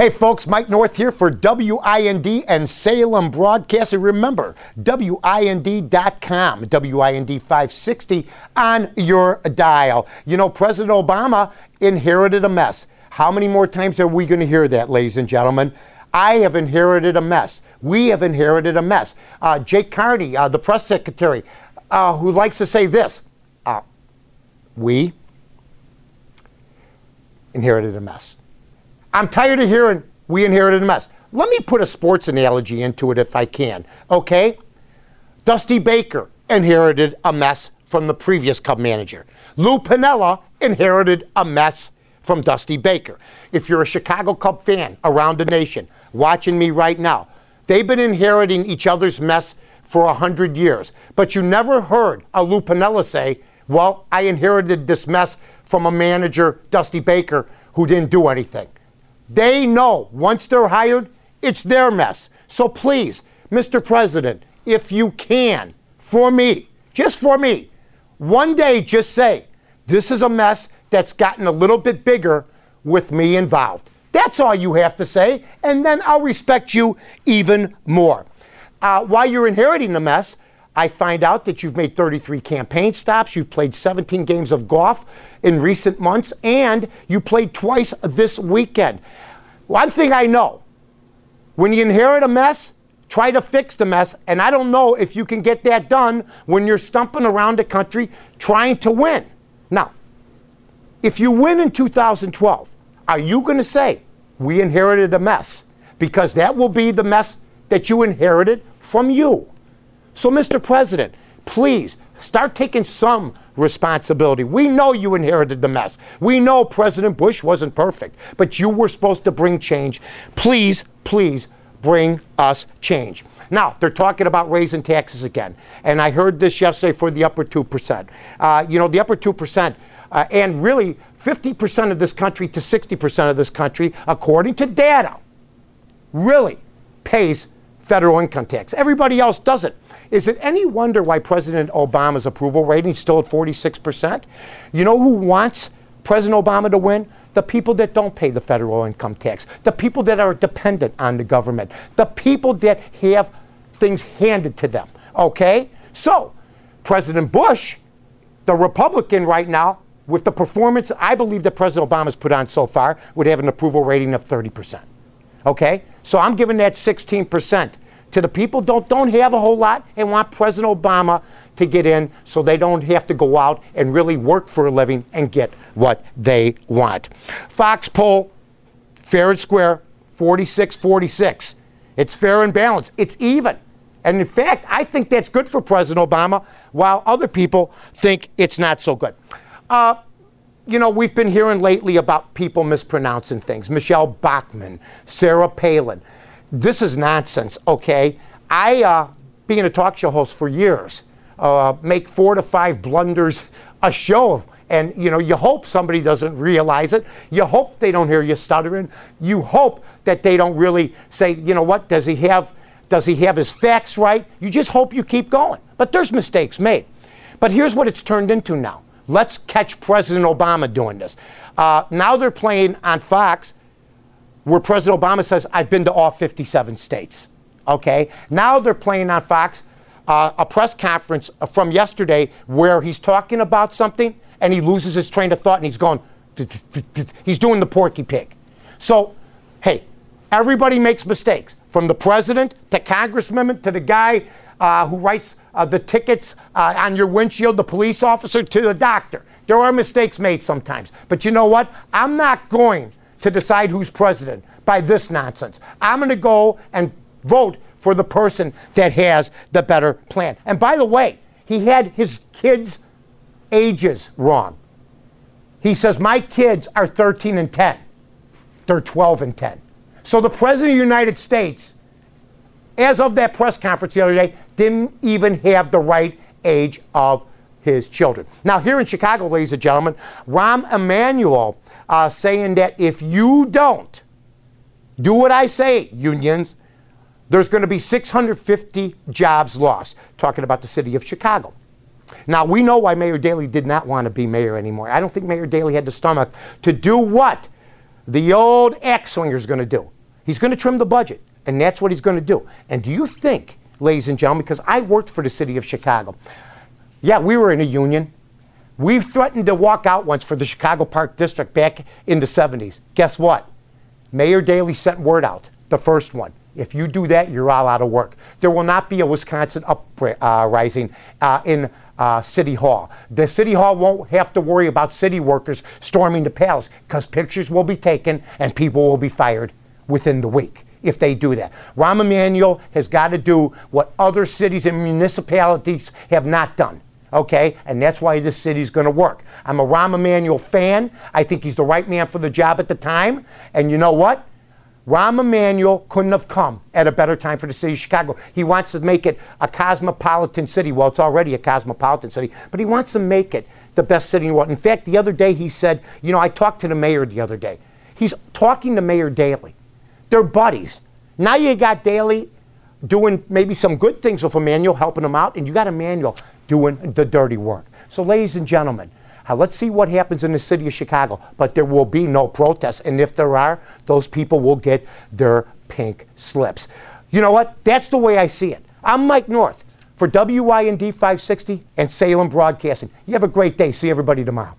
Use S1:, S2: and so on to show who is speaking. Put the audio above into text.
S1: Hey folks, Mike North here for WIND and Salem Broadcasting. Remember, WIND.com, WIND 560 on your dial. You know, President Obama inherited a mess. How many more times are we going to hear that, ladies and gentlemen? I have inherited a mess. We have inherited a mess. Jake Carney, the press secretary, who likes to say this, we inherited a mess. I'm tired of hearing we inherited a mess. Let me put a sports analogy into it if I can, okay? Dusty Baker inherited a mess from the previous Cub manager. Lou Piniella inherited a mess from Dusty Baker. If you're a Chicago Cub fan around the nation watching me right now, they've been inheriting each other's mess for 100 years. But you never heard a Lou Piniella say, well, I inherited this mess from a manager, Dusty Baker, who didn't do anything. They know once they're hired, it's their mess. So please, Mr. President, if you can, for me, just for me, one day just say, this is a mess that's gotten a little bit bigger with me involved. That's all you have to say, and then I'll respect you even more. While you're inheriting the mess, I find out that you've made 33 campaign stops, you've played 17 games of golf in recent months, and you played twice this weekend. One thing I know, when you inherit a mess, try to fix the mess, and I don't know if you can get that done when you're stumping around the country trying to win. Now, if you win in 2012, are you going to say, we inherited a mess? Because that will be the mess that you inherited from you. So, Mr. President, please start taking some responsibility. We know you inherited the mess. We know President Bush wasn't perfect, but you were supposed to bring change. Please, please bring us change. Now, they're talking about raising taxes again. And I heard this yesterday for the upper 2%. You know, the upper 2%, and really 50% of this country to 60% of this country, according to data, really pays federal income tax. Everybody else doesn't. Is it any wonder why President Obama's approval rating is still at 46%? You know who wants President Obama to win? The people that don't pay the federal income tax, the people that are dependent on the government, the people that have things handed to them, okay? So, President Bush, the Republican right now, with the performance I believe that President Obama's put on so far, would have an approval rating of 30%. Okay? So I'm giving that 16% to the people don't have a whole lot and want President Obama to get in so they don't have to go out and really work for a living and get what they want. Fox poll, fair and square, 46-46. It's fair and balanced. It's even. And in fact, I think that's good for President Obama, while other people think it's not so good. You know, we've been hearing lately about people mispronouncing things. Michelle Bachmann, Sarah Palin. This is nonsense, okay? Being a talk show host for years, make 4 to 5 blunders a show. And, you know, you hope somebody doesn't realize it. You hope they don't hear you stuttering. You hope that they don't really say, you know what, does he have his facts right? You just hope you keep going. But there's mistakes made. But here's what it's turned into now. Let's catch President Obama doing this. Now they're playing on Fox where President Obama says, I've been to all 57 states. Okay? Now they're playing on Fox a press conference from yesterday where he's talking about something and he loses his train of thought and he's going, he's doing the Porky Pig. So, hey, everybody makes mistakes. From the president to congressman to the guy who writes the tickets on your windshield, the police officer, to the doctor. There are mistakes made sometimes. But you know what? I'm not going to decide who's president by this nonsense. I'm going to go and vote for the person that has the better plan. And by the way, he had his kids' ages wrong. He says, my kids are 13 and 10. They're 12 and 10. So the President of the United States, as of that press conference the other day, didn't even have the right age of his children. Now, here in Chicago, ladies and gentlemen, Rahm Emanuel saying that if you don't do what I say, unions, there's going to be 650 jobs lost. Talking about the city of Chicago. Now, we know why Mayor Daley did not want to be mayor anymore. I don't think Mayor Daley had the stomach to do what the old axe swinger is going to do. He's going to trim the budget, and that's what he's going to do. And do you think, ladies and gentlemen, because I worked for the city of Chicago, yeah, we were in a union. We threatened to walk out once for the Chicago Park District back in the 70s. Guess what? Mayor Daley sent word out, the first one. If you do that, you're all out of work. There will not be a Wisconsin uprising in City Hall. The City Hall won't have to worry about city workers storming the palace because pictures will be taken and people will be fired within the week if they do that. Rahm Emanuel has got to do what other cities and municipalities have not done. Okay, and that's why this city's going to work. I'm a Rahm Emanuel fan. I think he's the right man for the job at the time. And you know what? Rahm Emanuel couldn't have come at a better time for the city of Chicago. He wants to make it a cosmopolitan city. Well, it's already a cosmopolitan city, but he wants to make it the best city in the world. In fact, the other day he said, you know, I talked to the mayor the other day. He's talking to Mayor Daley. They're buddies. Now you got Daley doing maybe some good things with Emanuel, helping him out, and you got Emanuel doing the dirty work. So, ladies and gentlemen, let's see what happens in the city of Chicago. But there will be no protests. And if there are, those people will get their pink slips. You know what? That's the way I see it. I'm Mike North for WYND 560 and Salem Broadcasting. You have a great day. See everybody tomorrow.